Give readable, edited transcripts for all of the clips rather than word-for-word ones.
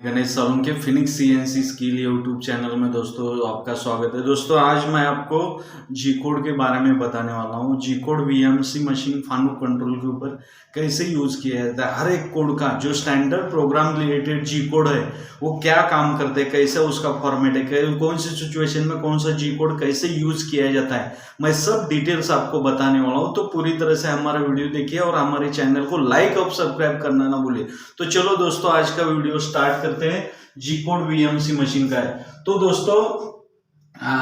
गणेश सालुंके के Phoenix CNC skill YouTube channel में दोस्तों आपका स्वागत है। दोस्तों आज मैं आपको जी कोड के बारे में बताने वाला हूँ। G code VMC machine Fanuc control के ऊपर कैसे यूज किया जाता है। हर एक कोड का जो स्टैंडर्ड प्रोग्राम रिलेटेड जी कोड है वो क्या काम करते हैं, कैसे उसका फॉर्मेट है, कौन सी सिचुएशन में कौन सा जी कोड कैसे यूज किया जाता है, मैं सब डिटेल्स आपको बताने वाला हूँ। तो पूरी तरह से हमारा वीडियो देखिए और हमारे चैनल को लाइक और सब्सक्राइब करना ना भूलिए। तो चलो दोस्तों आज का वीडियो स्टार्ट करते हैं। जी कोड वीएमसी मशीन का है। तो दोस्तों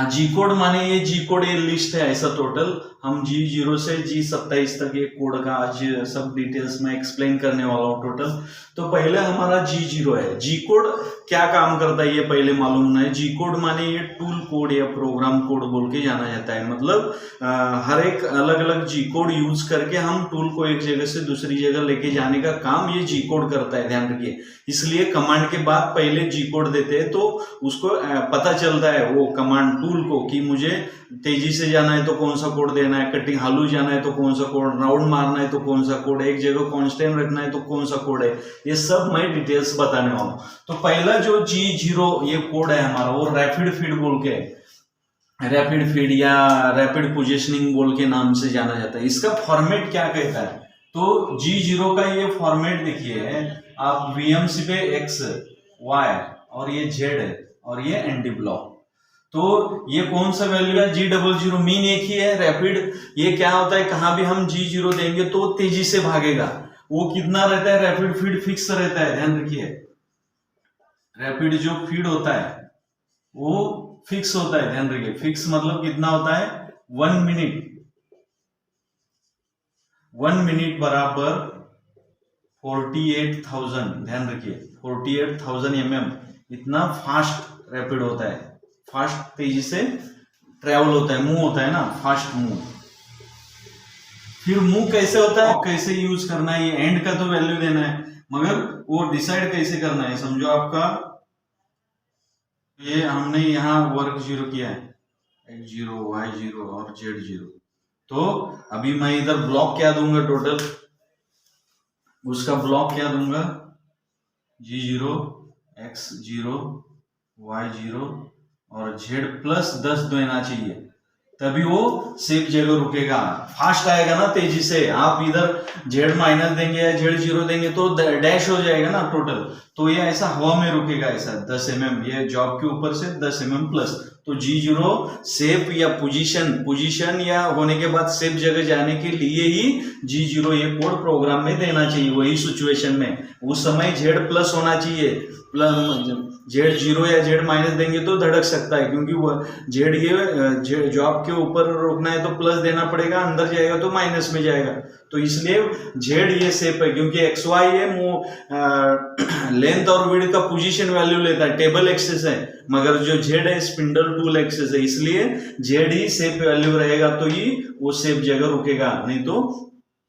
जी कोड माने ये जी कोड ये लिस्ट है ऐसा टोटल। हम G0 से G27 तक ये कोड का आज सब डिटेल्स में एक्सप्लेन करने वाला हूँ टोटल। तो पहले हमारा G0 है। जी कोड क्या काम करता है ये पहले मालूम होना है। जी कोड माने ये टूल कोड या प्रोग्राम कोड बोल के जाना जाता है। मतलब हर एक अलग अलग जी कोड यूज करके हम टूल को एक जगह से दूसरी जगह लेके जाने का काम ये जी कोड करता है, ध्यान रखिए। इसलिए कमांड के बाद पहले जी कोड देते हैं तो उसको पता चलता है वो कमांड टूल को कि मुझे तेजी से जाना है तो कौन सा कोड देना है, कटिंग हालू जाना है तो कौन सा कोड, राउंड मारना है तो कौन सा कोड, एक जगह कांस्टेंट रखना है तो कौन सा कोड है। ये सब मैं डिटेल्स बताने वाला हूँ। तो पहला जो G0 ये कोड है हमारा वो रैपिड फीड बोल के, रैपिड फीड या रैपिड पोजिशनिंग बोल के नाम से जाना जाता है। इसका फॉर्मेट क्या कहता है तो G0 का ये फॉर्मेट देखिए आप वीएमसी पे एक्स वाई और ये जेड है और ये एनडी ब्लॉक। तो ये कौन सा वैल्यू है G00 मीन एक ही है। रैपिड ये क्या होता है, कहां भी हम G0 देंगे तो तेजी से भागेगा। वो कितना रहता है, रैपिड फीड फिक्स रहता है, ध्यान रखिए। रैपिड जो फीड होता है वो फिक्स होता है, ध्यान रखिए। फिक्स मतलब कितना होता है 1 मिनट, 1 मिनट बराबर 48,000, ध्यान रखिए 48,000 mm। इतना फास्ट रैपिड होता है, फास्ट तेजी से ट्रेवल होता है, मूव होता है ना, फास्ट मूव। फिर मूव कैसे होता है, कैसे यूज करना है, ये एंड का तो वैल्यू देना है मगर वो डिसाइड कैसे करना है। समझो आपका ये हमने यहाँ वर्क 0 किया है, x0 y0 और z0। तो अभी मैं इधर ब्लॉक क्या दूंगा टोटल, उसका ब्लॉक क्या दूंगा G0 x0 y0 और z प्लस 10 देना चाहिए, तभी वो सेफ जगह रुकेगा, फास्ट आएगा ना तेजी से। आप इधर z माइनस देंगे या z0 देंगे तो डैश हो जाएगा ना टोटल। तो ये ऐसा हवा में रुकेगा ऐसा 10 mm, ये जॉब के ऊपर से 10 mm प्लस। तो G0 सेफ या पोजीशन या होने के बाद सेफ जगह जाने के लिए ही G0 ये कोड प्रोग्राम में देना चाहिए। वही सिचुएशन में उस समय Z प्लस होना चाहिए। Z0 या Z माइनस देंगे तो धड़क सकता है, क्योंकि वो Z ये जॉब के ऊपर रोकना है तो प्लस देना पड़ेगा, अंदर जाएगा तो माइनस में जाएगा। तो इसलिए Z ये सेफ है, क्योंकि XY ये लेंथ और विड्थ का पोजीशन वैल्यू लेता है, टेबल एक्सेस है, मगर जो Z है स्पिंडल टूल एक्सेस है, इसलिए Z ही सेफ वैल्यू रहेगा तो ही वो सेफ जगह रुकेगा, नहीं तो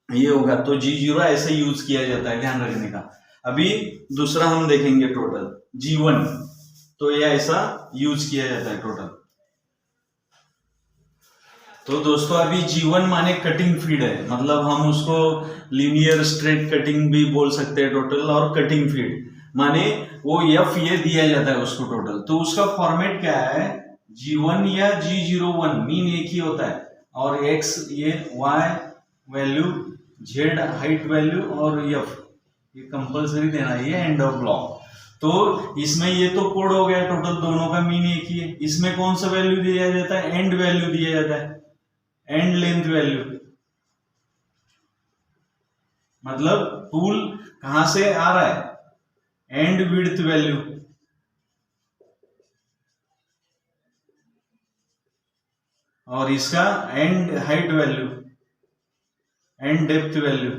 ये होगा। तो G0 ऐसे यूज किया जाता है, ध्यान रखने का। अभी दूसरा हम देखेंगे टोटल G1, तो ये ऐसा यूज किया जाता है टोटल। तो दोस्तों अभी G1 माने कटिंग फीड है, मतलब हम उसको लीनियर स्ट्रेट कटिंग भी बोल सकते हैं टोटल। और कटिंग फीड माने वो F ये दिया जाता है उसको टोटल। तो उसका फॉर्मेट क्या है, G1 या G01 मीन एक ही होता है, और X ये Y value, Z height value और F ये कंपलसरी देना है, ये एंड ऑफ ब्लॉक। तो इसमें ये तो कोड हो गया टोटल, दोनों का मीन एक ही है। इसमें कौन सा वैल्यू दिया जाता है, एंड वैल्यू दिया जाता है, एंड लेंथ वैल्यू। मतलब टूल कहां से आ रहा है, एंड विड्थ वैल्यू, और इसका and height value, and depth value,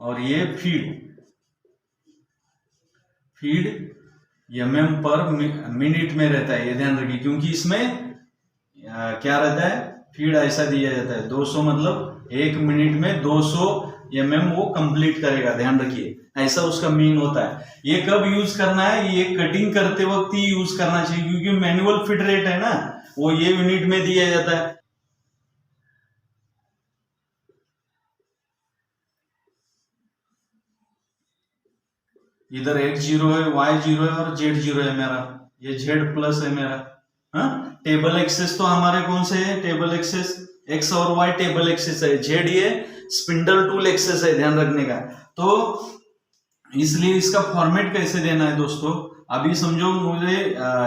और ये फीड mm पर मिनट में रहता है, ये ध्यान रखिए। क्योंकि इसमें क्या रहता है, फीड ऐसा दिया जाता है 200, मतलब 1 मिनट में 200 mm वो कंप्लीट करेगा, ध्यान रखिए, ऐसा उसका मीन होता है। ये कब यूज करना है, ये कटिंग करते वक्त ही यूज करना चाहिए, क्योंकि मैनुअल फीड रेट है ना, वो ये यूनिट में दिया जाता है। इधर x जीरो है, y जीरो है और z जीरो है मेरा, ये z प्लस है मेरा। हाँ, टेबल एक्सेस तो हमारे कौन से है, टेबल एक्सेस x और y टेबल एक्सेस है, z ये स्पिंडल टूल एक्सेस है, ध्यान रखने का। तो इसलिए इसका फॉर्मेट कैसे देना है दोस्तों, अभी समझो मुझे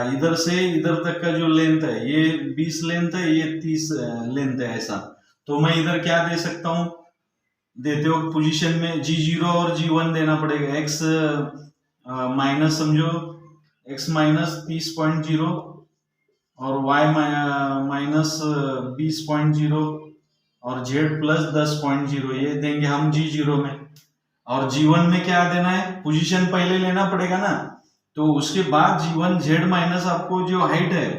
इधर से इधर तक का जो लेंथ है ये 20 लेंथ है, ये 30 लेंथ है ऐसा, तो मैं इधर क्या दे सकता हूं, देते हो पोजीशन में G0 और G1 देना पड़ेगा, x माइनस समझो x माइनस 30.0 और y माइनस 20.0 और z प्लस 10.0, ये देंगे हम G0 में। और G1 में क्या देना है, पोजीशन पहले लेना पड़ेगा ना, तो उसके बाद G1 z माइनस आपको जो हाइट है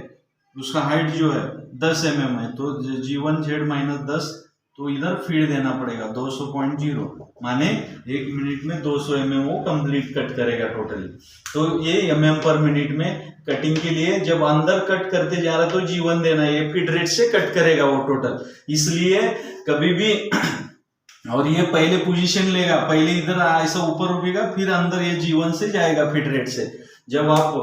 उसका हाइट जो है 10 mm है, तो G1 z माइनस 10, तो इधर फीड देना पड़ेगा 200.0, माने 1 मिनट में 200 mm वो कंप्लीट कट करेगा टोटली। तो ये mm पर मिनट में कटिंग के लिए जब अंदर कट करते जा रहा तो G1 देना है, ये फीड रेट से कट करेगा वो टोटल, इसलिए कभी भी और ये पहले पोजीशन लेगा, पहले इधर ऐसा ऊपर रुकेगा, फिर अंदर ये G1 से जाएगा फीड रेट से। जब आप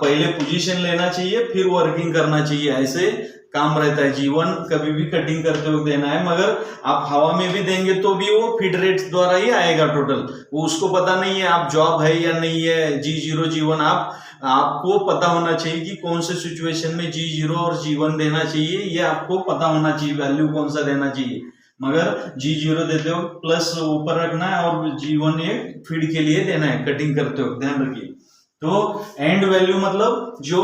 पहले पोजीशन लेना चाहिए फिर वर्किंग करना चाहिए, ऐसे काम रहता है। G1 कभी भी कटिंग करते हुए देना है, मगर आप हवा में भी देंगे तो भी वो फीड रेट द्वारा ही आएगा टोटल, वो उसको पता नहीं है आप जॉब है या नहीं है, G0 G1 आपको पता होना चाहिए कि कौन से सिचुएशन में G0 और G1 देना चाहिए, ये आपको पता होना चाहिए वैल्यू कौन सा देना चाहिए। मगर G0 देते हो प्लस ऊपर रखना है और G1 ये फीड के लिए देना है कटिंग करते हो, ध्यान रखिए। तो एंड वैल्यू मतलब जो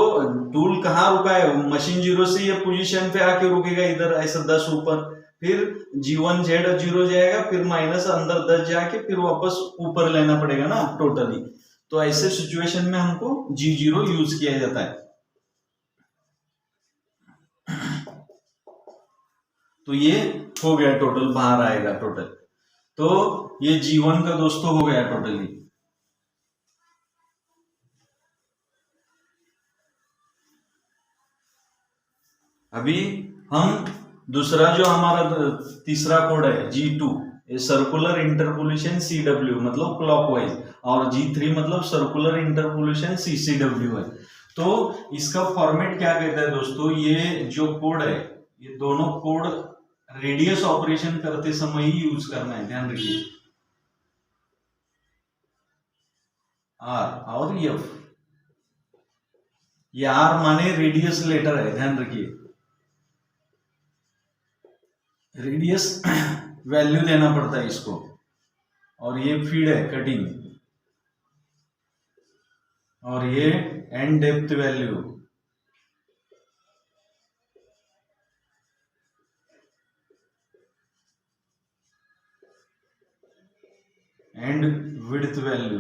टूल कहाँ रुका है, मशीन 0 से ये पोजीशन पे आके रुकेगा इधर ऐसा 10 ऊपर, फिर G1 Z 0 जाएगा, फिर माइनस अंदर 10 जाके फिर वापस ऊपर लेना पड़ेगा ना टोटली। तो ऐसे सिचुएशन में हमको G0 यूज किया जाता है। तो ये हो गया टोटल, बाहर आएगा टोटल, तो ये G1 का दोस्तों हो गया टोटली। अभी हम दूसरा जो हमारा तीसरा कोड है G2, ये सर्कुलर इंटरपोलेशन CW मतलब क्लॉकवाइज, और G3 मतलब सर्कुलर इंटरपोलेशन CCW है। तो इसका फॉर्मेट क्या कहता है दोस्तों, ये जो कोड है ये दोनों कोड रेडियस ऑपरेशन करते समय ही यूज करना है, ध्यान रखिए, R और F, ये R माने रेडियस लेटर है, ध्यान रखिए, रेडियस वैल्यू देना पड़ता है इसको, और ये फीड है कटिंग, और ये and depth value, and width value,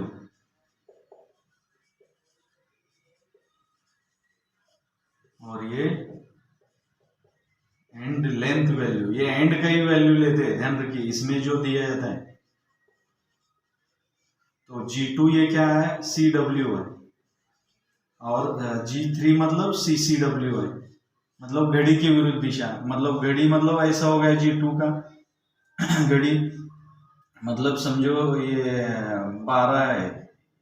और ये एंड लेंथ वैल्यू, ये एंड का ही वैल्यू लेते हैं, ध्यान रखिए इसमें जो दिया जाता है। तो G2 ये क्या है, CW है, और G3 मतलब CCW है, मतलब घड़ी की विरुद्ध दिशा, मतलब घड़ी मतलब ऐसा हो गया G2 का घड़ी मतलब समझो ये 12 है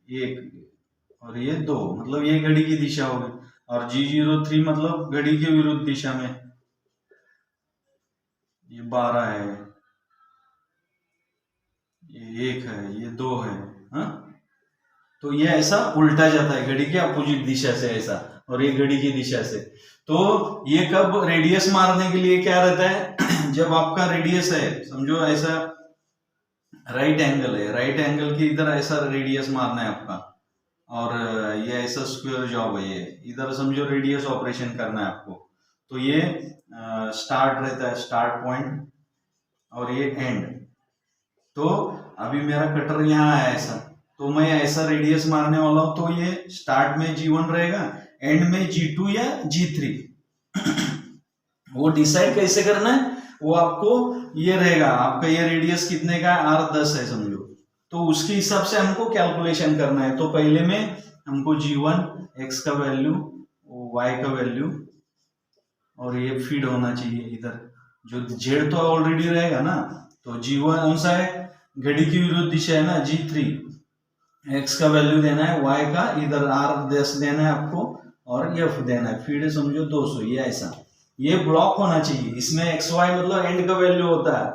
1 और ये 2, मतलब ये घड़ी की दिशा होगी, और G03 मतलब घड़ी के विरुद्ध दिशा में, ये 12 है, ये 1 है, ये 2 है, हाँ? तो ये ऐसा उल्टा जाता है घड़ी के अपोजिट दिशा से ऐसा, और ये घड़ी की दिशा से। तो ये कब रेडियस मारने के लिए क्या रहता है जब आपका रेडियस है समझो ऐसा राइट एंगल है, राइट एंगल के इधर ऐसा रेडियस मारना है आपका, और ये ऐसा स्क्वायर जॉब है, ये इधर समझो रेडियस ऑपरेशन करना है आपको। तो ये स्टार्ट रहता है, स्टार्ट पॉइंट, और ये एंड। तो अभी मेरा कटर यहाँ है ऐसा, तो मैं ऐसा रेडियस मारने वाला हूं, तो ये स्टार्ट में G1 रहेगा, एंड में G2 या G3 वो डिसाइड कैसे करना है, वो आपको ये रहेगा, आपका ये रेडियस कितने का है, R10 है समझो, तो उसके हिसाब से हमको कैलकुलेशन करना है। तो पहले में हमको G1 X का वैल्यू, Y का वैल्यू, और ये फीड होना चाहिए इधर, जो Z तो ऑलरेडी रहेगा ना, तो G1 कौन सा है, घड़ी की विरुद्ध दिशा है ना, G3 एक्स का वैल्यू देना है, वाई का इधर आर 10 देना है आपको और एफ देना है, फीड समझो 200, ये ऐसा ये ब्लॉक होना चाहिए। इसमें एक्स वाई मतलब एंड का वैल्यू होता है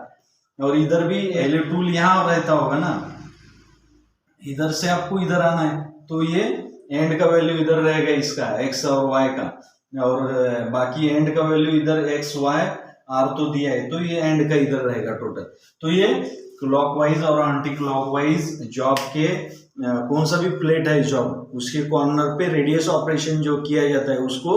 और इधर भी एल टूल यहाँ रहता होगा ना, इधर से आपको इधर आना है तो ये एंड का वैल्यू इधर रहेगा इसका एक्स और वाई का, और बाकी एंड का वैल्यू इधर एक्स वाई आर तो दिया है तो ये एंड का इधर रहेगा टोटल। तो ये क्लॉकवाइज और एंटी क्लॉकवाइज जॉब के कौन सा भी प्लेट है जॉब उसके कॉर्नर पे रेडियस ऑपरेशन जो किया जाता है उसको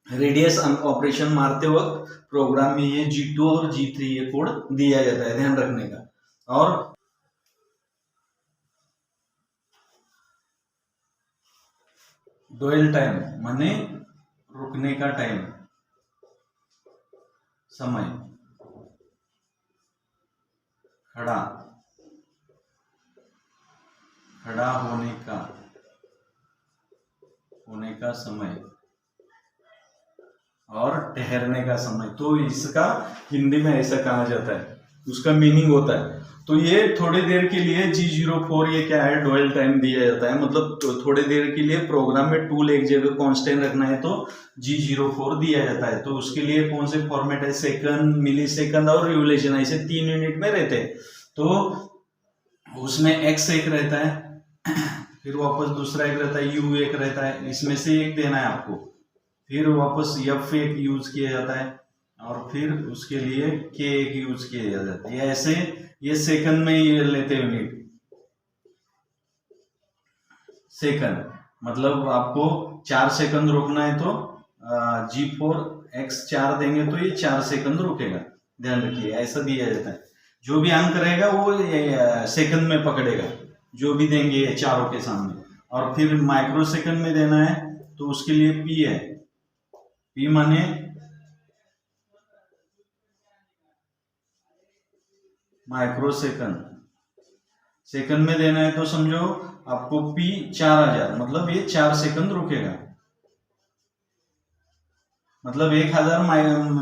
रेडियस ऑपरेशन मारते वक्त प्रोग्राम में ये G2 और G3 ये कोड दिया जाता है, ध्यान रखने का। और डोयल टाइम माने रुकने का टाइम, समय, खड़ा होने का समय और ठहरने का समय। तो इसका हिंदी में ऐसा कहा जाता है, उसका मीनिंग होता है। तो ये थोड़ी देर के लिए G04 ये क्या है, डोयल टाइम दिया जाता है, मतलब थोड़ी देर के लिए प्रोग्राम में टूल एक जगह कांस्टेंट रखना है तो G04 दिया जाता है। तो उसके लिए कौन से फॉर्मेट है, सेकंड, मिली सेकंड और रिवोल्यूशन, ऐसे 3 यूनिट में रहते हैं। तो उसमें x एक रहता है, फिर वापस दूसरा एक रहता है, u एक रहता है, इसमें से एक देना है आपको, फिर वापस f एक यूज किया जाता है और फिर उसके लिए k एक यूज किया जाता है। ऐसे ये सेकंड में ये लेते यूनिट, सेकंड मतलब आपको 4 सेकंड रुकना है तो G4 x 4 देंगे तो ये 4 सेकंड रुकेगा, ध्यान रखिए ऐसा दिया जाता है। जो भी अंक रहेगा वो सेकंड में पकड़ेगा, जो भी देंगे चारों के सामने। और फिर माइक्रो सेकंड में देना है तो उसके लिए p है, p माने माइक्रो सेकंड, सेकंड में देना है तो समझो आपको p 4000 मतलब ये 4 सेकंड रुकेगा, मतलब 1000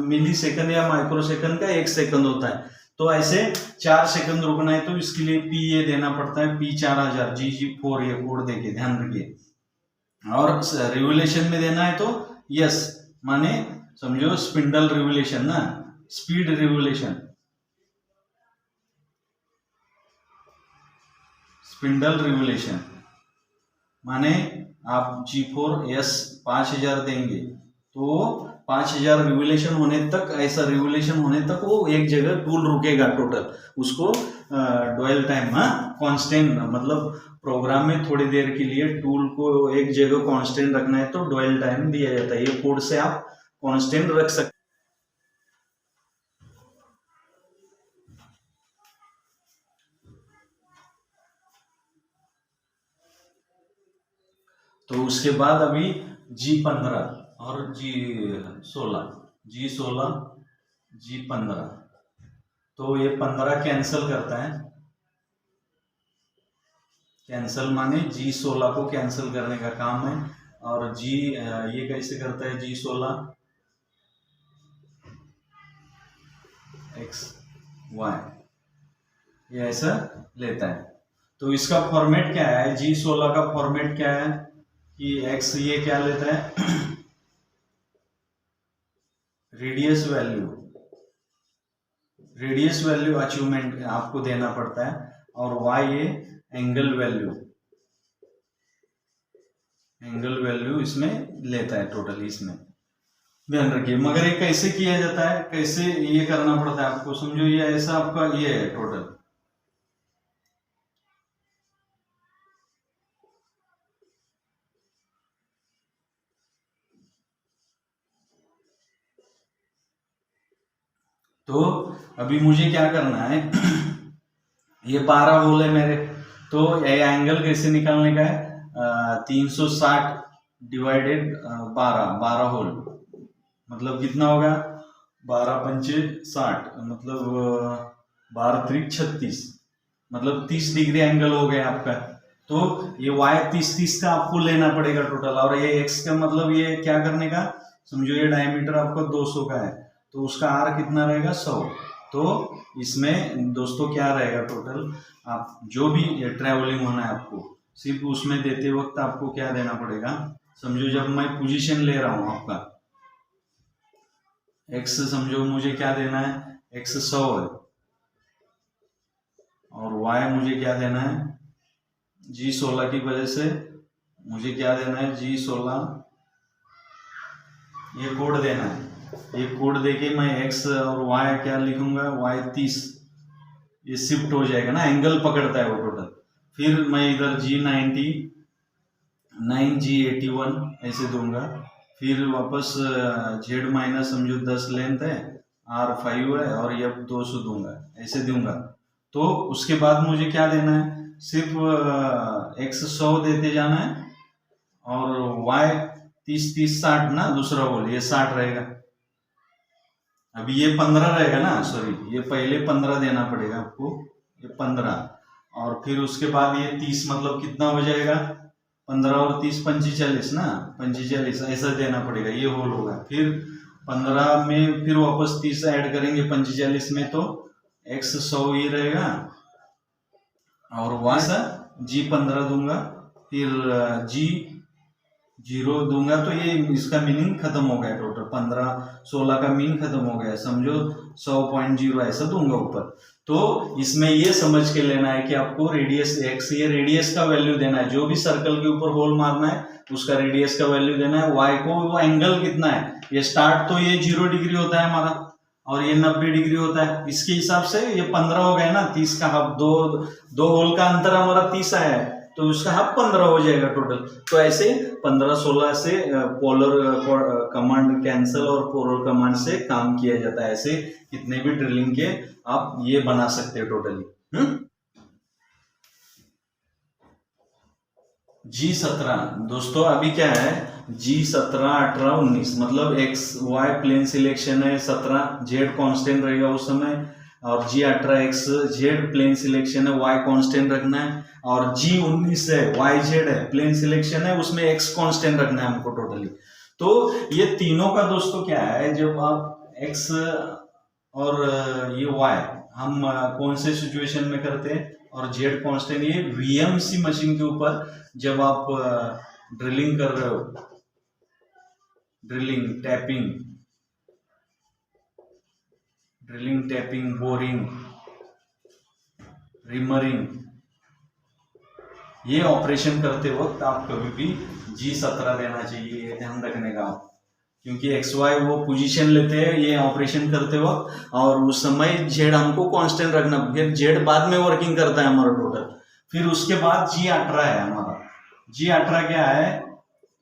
मिली सेकंड या माइक्रो सेकंड का 1 सेकंड होता है। तो ऐसे 4 सेकंड रुकना है तो इसके लिए p ये देना पड़ता है, p 4000 G4 ये कोड देके ध्यान रखिए। और रिवोल्यूशन में देना है तो यस माने समझो स्पिंडल रिवोल्यूशन ना, स्पीड रिवोल्यूशन, स्पिंडल रिवोल्यूशन माने आप G4S 5000 देंगे तो 5000 रिवोल्यूशन होने तक, ऐसा रिवोल्यूशन होने तक वो एक जगह टूल रुकेगा टोटल, उसको डोयल टाइम कांस्टेंट, मतलब प्रोग्राम में थोड़ी देर के लिए टूल को एक जगह कांस्टेंट रखना है तो डोयल टाइम दिया जाता है। ये कोड से आप कांस्टेंट रख सकते। तो उसके बाद अभी G15 और G16, G15 तो ये 15 कैंसल करता है, कैंसल माने G16 को कैंसल करने का काम है। और ये कैसे करता है, G16 x y ये ऐसा लेता है। तो इसका फॉर्मेट क्या है, G16 का फॉर्मेट क्या है कि x ये क्या लेता है रेडियस वैल्यू अचीवमेंट आपको देना पड़ता है, और y ये एंगल वैल्यू इसमें लेता है टोटल, इसमें ध्यान रखिए। मगर ये कैसे किया जाता है, कैसे ये करना पड़ता है आपको, समझो ये ऐसा आपका ये है टोटल। तो अभी मुझे क्या करना है ये 12 होल है मेरे, तो ये एंगल कैसे निकालने का है, 360 डिवाइडेड 12 होल मतलब कितना होगा 12 पंचे 60 मतलब 12 त्रिक 36 मतलब 30 डिग्री एंगल हो गया आपका। तो ये y 30 का आपको लेना पड़ेगा टोटल, और ये x का मतलब ये क्या करने का, समझो ये डायमीटर आपका 200 का है तो उसका r कितना रहेगा 100। तो इसमें दोस्तों क्या रहेगा टोटल, आप जो भी ट्रैवलिंग होना है आपको सिर्फ उसमें देते वक्त आपको क्या देना पड़ेगा, समझो जब मैं पोजीशन ले रहा हूं आपका एक्स, समझो मुझे क्या देना है, एक्स 100 है और वाई मुझे क्या देना है, G16 की वजह से मुझे क्या देना है, G16 ये कोड देना है। ये कोड देके मैं एक्स और वाई क्या लिखूंगा, वाई 30, ये शिफ्ट हो जाएगा ना, एंगल पकड़ता है वो टोटल। फिर मैं इधर G90 9G81 ऐसे दूंगा, फिर वापस Z माइनस समझो 10 लेंथ है, R5 है और F 200 दूंगा, ऐसे दूंगा। तो उसके बाद मुझे क्या देना है, सिर्फ X 100 देते जाना है और Y 30 60 ना, दूसरा बोल ये 60 रहेगा। अभी ये 15 रहेगा ना, सॉरी ये पहले 15 देना पड़ेगा आपको, ये 15 और फिर उसके बाद ये 30, मतलब कितना हो जाएगा, 15 और 30 45 ना, 45 ऐसा देना पड़ेगा, ये होल होगा। फिर 15 में फिर वापस 30 ऐड करेंगे 45 में, तो X 100 ही रहेगा और Y G15 दूंगा, फिर G0 दूंगा, तो ये इसका मीनिंग खत्म हो गया, टोटल 15-16 का मीन खत्म हो गया, समझो 100.0 ऐसा दूंगा ऊपर। तो इसमें ये समझ के लेना है कि आपको रेडियस x, ये रेडियस का वैल्यू देना है, जो भी सर्कल के ऊपर होल मारना है उसका रेडियस का वैल्यू देना है। y को वो एंगल कितना है, ये स्टार्ट तो ये 0 डिग्री होता है हमारा और ये 90 डिग्री होता है, इसके हिसाब से ये 15 हो गया ना, 30 का हाफ, दो होल का अंतर हमारा 30 आया है, तो उसका हाफ 15 हो जाएगा टोटल। तो ऐसे 15-16 से पोलर कमांड कैंसल और पोलर कमांड से काम किया जाता है। ऐसे कितने भी ड्रिलिंग के आप ये बना सकते हो टोटली। G17 दोस्तों अभी क्या है, G17 18 19 मतलब एक्स वाई प्लेन सिलेक्शन है, 17 जेड कांस्टेंट रहेगा उस समय, और G18 X Z plane selection है, वाई कांस्टेंट रखना है, और G19 है वाई जेड है प्लेन सिलेक्शन है, उसमें एक्स कांस्टेंट रखना है हमको टोटली। तो ये तीनों का दोस्तों क्या है, जब आप एक्स और ये वाई हम कौन से सिचुएशन में करते हैं, और जेड कांस्टेंट ये वीएमसी मशीन के ऊपर जब आप ड्रिलिंग कर रहे हो, ड्रिलिंग टैपिंग बोरिंग रिमरिंग, ये ऑपरेशन करते वक्त आप कभी भी G17 देना चाहिए, ध्यान रखने का आप, क्योंकि XY वो पोजीशन लेते हैं ये ऑपरेशन करते वक्त, और उस समय जेड हमको कांस्टेंट रखना, फिर जेड बाद में वर्किंग करता है हमारा टोटल। फिर उसके बाद G18 है हमारा, G18 क्या है,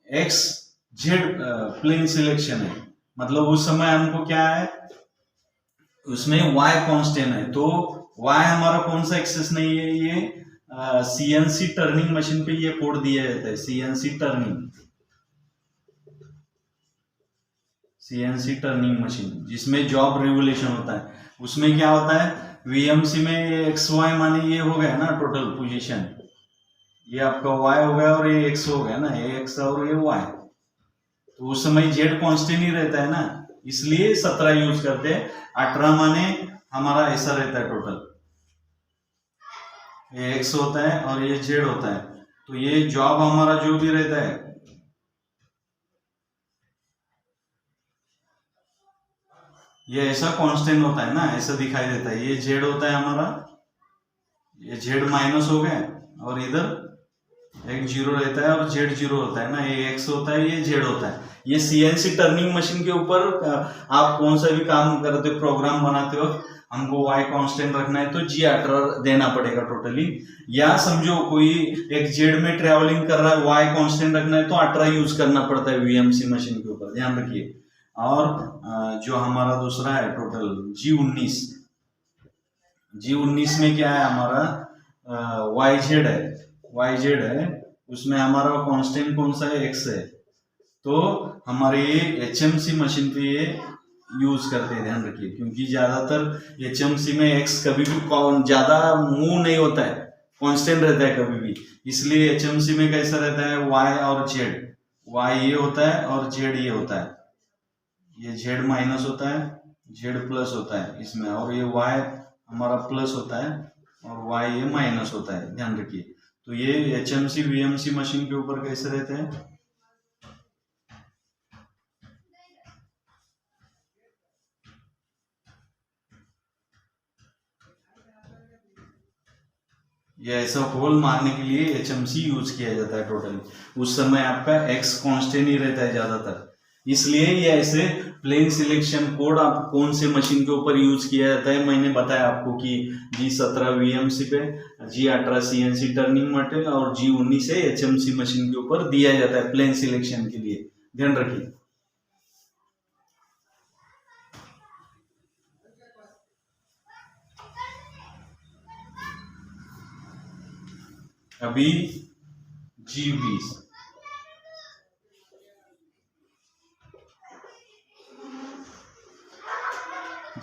एक्स जेड प्लेन सिलेक्शन है, मतलब उस समय हमको क्या है, उसमें Y कांस्टेंट है, तो Y हमारा कौन सा एक्सेस नहीं है, ये CNC टर्निंग मशीन पे ये कोड दिया जाता है, CNC टर्निंग मशीन, जिसमें जॉब रेगुलेशन होता है। उसमें क्या होता है, VMC में XY माने ये हो गया ना टोटल पोजीशन, ये आपका Y हो गया और ये X हो गया ना, ये X और ये Y, तो उस समय Z कांस्टेंट ही रहता है ना, इसलिए 17 यूज करते हैं। 18 माने हमारा ऐसा रहता है टोटल, ये X होता है और ये Z होता है, तो ये जॉब हमारा जो भी रहता है ये ऐसा कांस्टेंट होता है ना, ऐसा दिखाई देता है, ये Z होता है हमारा, ये Z माइनस हो गया और इधर एक 0 रहता है और Z 0 होता है ना, ये X होता है, ये Z होता है। ये CNC टर्निंग मशीन के ऊपर आप कौन सा भी काम करते हो, प्रोग्राम बनाते हो, हमको Y कांस्टेंट रखना है तो G18 देना पड़ेगा टोटली। या समझो कोई एक Z में ट्रेवलिंग कर रहा है, Y कांस्टेंट रखना है तो 18 यूज करना पड़ता है VMC मशीन के ऊपर, ध्यान रखिए। और जो हमारा दूसरा है टोटल G19 में क्या है हमारा, YZ है, उसमें हमारा कांस्टेंट कौन सा है, X है, तो हमारे ये HMC मशीन पे ये यूज करते हैं, ध्यान रखिए, क्योंकि ज्यादातर HMC में X कभी भी ज्यादा मूव नहीं होता है, कांस्टेंट रहता है कभी भी, इसलिए HMC में कैसा रहता है, Y और Z, Y ये होता है और Z ये होता है, ये Z माइनस होता है, Z प्लस होता है इसमें, और ये Y हमारा प्लस होता है और Y ये माइनस होता है, ध्यान रखिए। तो ये HMC VMC मशीन के ऊपर कैसे रहते हैं। ये ऐसा होल मारने के लिए HMC यूज किया जाता है टोटली। उस समय आपका X कांस्टेंट ही रहता है ज्यादातर, इसलिए ये ऐसे प्लेन सिलेक्शन कोड आप कौन से मशीन के ऊपर यूज किया जाता है मैंने बताया आपको कि G17 VMC पे, G18 CNC टर्निंग मटेरियल और G19 से HMC मशीन के ऊपर दिया जाता है प्लेन सिलेक्शन के लिए, ध्यान रखिए। अभी G20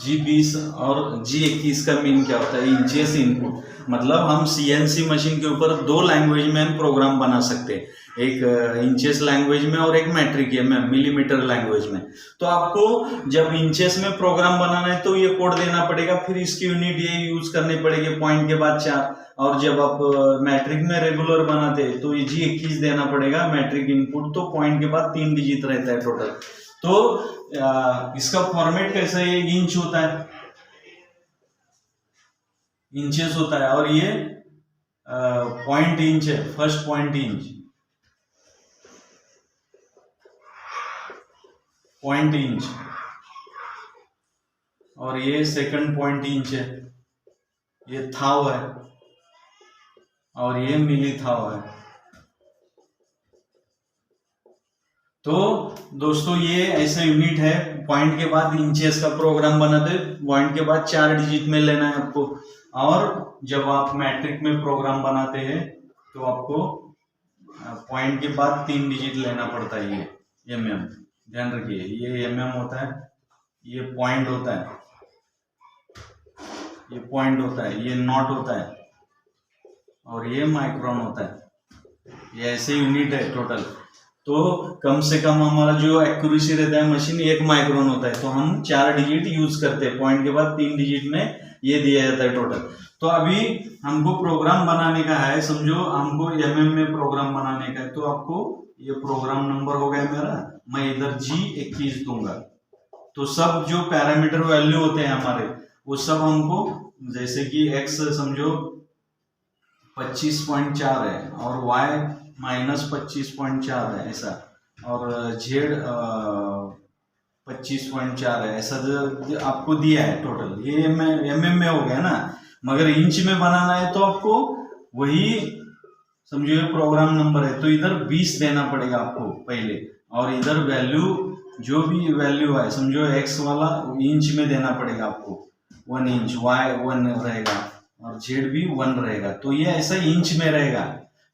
G20 और G21 का मीन क्या होता है, इंचेस इनपुट। मतलब हम CNC मशीन के ऊपर दो लैंग्वेज में हम प्रोग्राम बना सकते हैं, एक इंचेस लैंग्वेज में और एक मैट्रिक में मिलीमीटर लैंग्वेज में। तो आपको जब इंचेस में प्रोग्राम बनाना है तो ये कोड देना पड़ेगा, फिर इसकी यूनिट ये यूज करनी पड़ेगी, पॉइंट के बाद 4। और जब आप मैट्रिक में रेगुलर बनाते हैं तो ये G21 देना पड़ेगा मैट्रिक इनपुट, तो पॉइंट के बाद 3 डिजिट रहता है टोटल। तो इसका फॉर्मेट कैसा है, इंच होता है, इंचेस होता है, और ये पॉइंट इंच है, first point inch, point inch, और ये सेकंड पॉइंट इंच है, ये थाव है, और ये मिली थाव है। तो दोस्तों ये ऐसा यूनिट है, पॉइंट के बाद इंचेस का प्रोग्राम बनाते, पॉइंट के बाद 4 डिजिट में लेना है आपको। और जब आप मैट्रिक में प्रोग्राम बनाते हैं तो आपको पॉइंट के बाद 3 डिजिट लेना पड़ता है, ये mm, ध्यान रखिए, ये mm होता है, ये पॉइंट होता है, ये पॉइंट होता है, ये नॉट होता है, और ये माइक्रोन होता है। ये ऐसे यूनिट है टोटल। तो कम से कम हमारा जो एक्यूरेसी रहता है मशीन 1 माइक्रोन होता है, तो हम 4 डिजिट यूज करते हैं, पॉइंट के बाद 3 डिजिट में ये दिया जाता है टोटल। तो अभी हमको प्रोग्राम बनाने का है, समझो हमको mm में प्रोग्राम बनाने का है, तो आपको ये प्रोग्राम नंबर हो गया मेरा, मैं इधर G21 दूंगा। तो सब जो पैरामीटर वैल्यू होते हैं हमारे, वो सब हमको, जैसे कि x समझो 25.4 है और y -25.4 है ऐसा, और z 25.4 है ऐसा जो आपको दिया है टोटल। ये mm में हो गया ना, मगर इंच में बनाना है तो आपको वही समझो ये प्रोग्राम नंबर है, तो इधर 20 देना पड़ेगा आपको पहले, और इधर वैल्यू जो भी वैल्यू है समझो x वाला इंच में देना पड़ेगा आपको, 1 इंच, y 1 रहेगा और z भी 1 रहेगा। तो ये ऐसा इंच में रहेगा,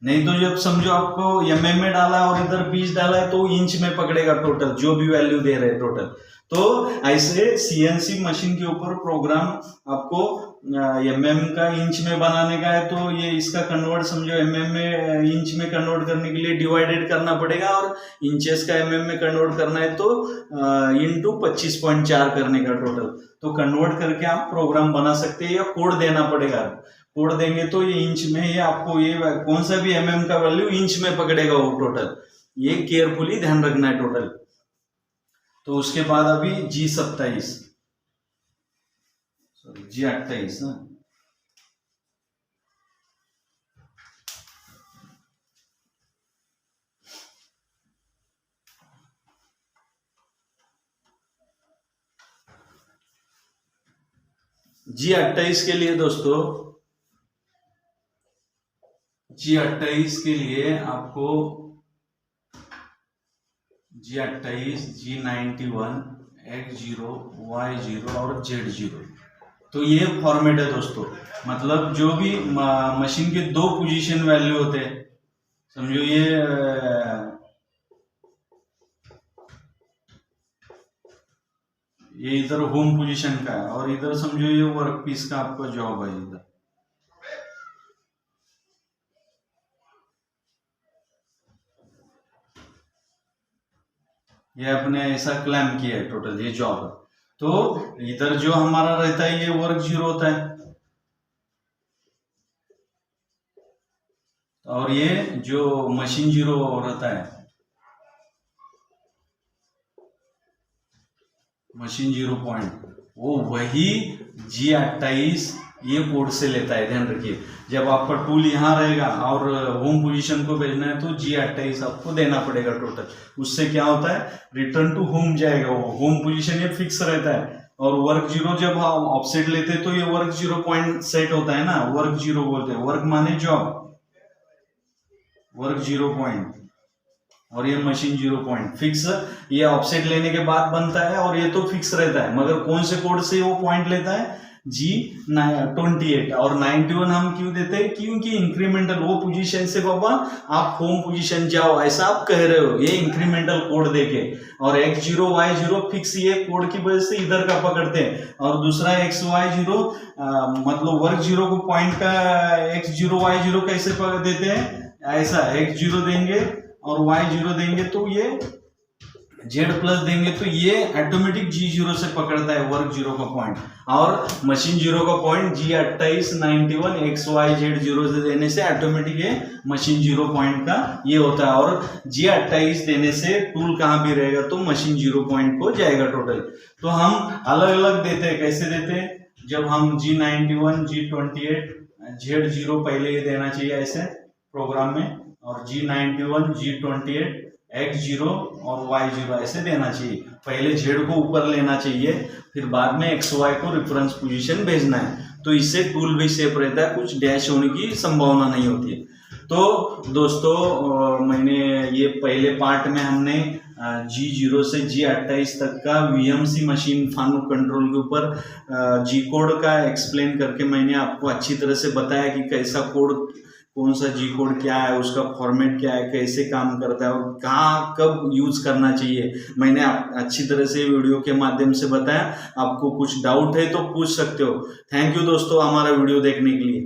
नहीं तो जब समझो आपको mm में डाला और इधर 20 डाला है तो इंच में पकड़ेगा टोटल, जो भी वैल्यू दे रहे टोटल। तो ऐसे CNC मशीन के ऊपर प्रोग्राम आपको mm का इंच में बनाने का है, तो ये इसका कन्वर्ट समझो mm में इंच में कन्वर्ट करने के लिए डिवाइडेड करना पड़ेगा, और इंचेस का mm में कन्वर्ट करना है तो इंटू 25.4 करने का टोटल। तो कन्वर्ट करके आप प्रोग्राम बना सकते हैं, या कोड देना पड़ेगा। कोड देंगे तो ये इंच में, ये आपको ये कौन सा भी mm का वैल्यू इंच में पकड़ेगा वो टोटल, ये केयरफुली ध्यान रखना है टोटल। तो उसके बाद अभी G27 सॉरी G28 ना, G28 के लिए दोस्तों, G28 के लिए आपको G28, G91, X0, Y0 और Z0, तो ये फॉर्मेट है दोस्तों। मतलब जो भी मशीन के 2 पोजीशन वैल्यू होते हैं, समझो ये इधर होम पोजीशन का है, और इधर समझो ये वर्क पीस का आपका जॉब है इधर। ये अपने ऐसा क्लैम किया है टोटल, ये जॉब है। तो इधर जो हमारा रहता है ये वर्क 0 होता है, और ये जो मशीन जीरो रहता है, मशीन 0 पॉइंट, वो वही G28 ये कोड से लेता है। ध्यान रखिए, जब आपका टूल यहाँ रहेगा और होम पोजीशन को भेजना है तो G28 आपको देना पड़ेगा टोटल। उससे क्या होता है, रिटर्न टू होम जाएगा, वो होम पोजीशन ये फिक्स रहता है। और वर्क जीरो जब हम ऑफसेट लेते हैं तो ये वर्क 0 पॉइंट सेट होता है ना, वर्क जीरो बोलते हैं। वर्क माने जॉब, वर्क 0 पॉइंट, और ये मशीन 0 पॉइंट फिक्स, ये ऑफसेट लेने के बाद बनता है और ये तो फिक्स रहता है। मगर कौन से कोड से वो पॉइंट लेता है, G28 और 91 हम क्यों देते हैं, क्योंकि इंक्रीमेंटल वो पोजीशन से बाबा आप होम पोजीशन जाओ, ऐसा आप कह रहे हो, ये इंक्रीमेंटल कोड देके। और X0 Y0 फिक्स ये कोड की वजह से इधर का पकड़ते हैं। और दूसरा XY0 मतलब वर्क जीरो को पॉइंट का X0 Y0 कैसे देते हैं, ऐसा X0 देंगे और Y0 देंगे तो ये Z प्लस देंगे तो ये ऑटोमेटिक G0 से पकड़ता है वर्क जीरो का पॉइंट। और मशीन जीरो का पॉइंट G28 91 XYZ0 से देने से ऑटोमेटिक ये मशीन 0 पॉइंट का ये होता है। और G28 देने से टूल कहाँ भी रहेगा तो मशीन 0 पॉइंट को जाएगा टोटल। तो हम अलग अलग देते हैं, कैसे देते हैं, जब हम G91 G28 Z0 पहले ये देना चाहिए ऐसे प्रोग्राम में, और G91 G28 X0 और Y0 ऐसे देना चाहिए। पहले Z को ऊपर लेना चाहिए, फिर बाद में XY को रेफरेंस पोजीशन भेजना है। तो इससे टूल भी सेफ रहता है, कुछ डैश होने की संभावना नहीं होती है। तो दोस्तों मैंने ये पहले पार्ट में हमने G0 से G28 तक का VMC मशीन फानुक कंट्रोल के ऊपर G कोड का एक्सप्लेन करके मैंने आपको अच्छी तरह से बताया कि कैसा कोड, कौन सा G कोड क्या है, उसका फॉर्मेट क्या है, कैसे काम करता है और कहाँ कब यूज करना चाहिए। मैंने अच्छी तरह से वीडियो के माध्यम से बताया। आपको कुछ डाउट है तो पूछ सकते हो। थैंक यू दोस्तों हमारा वीडियो देखने के लिए।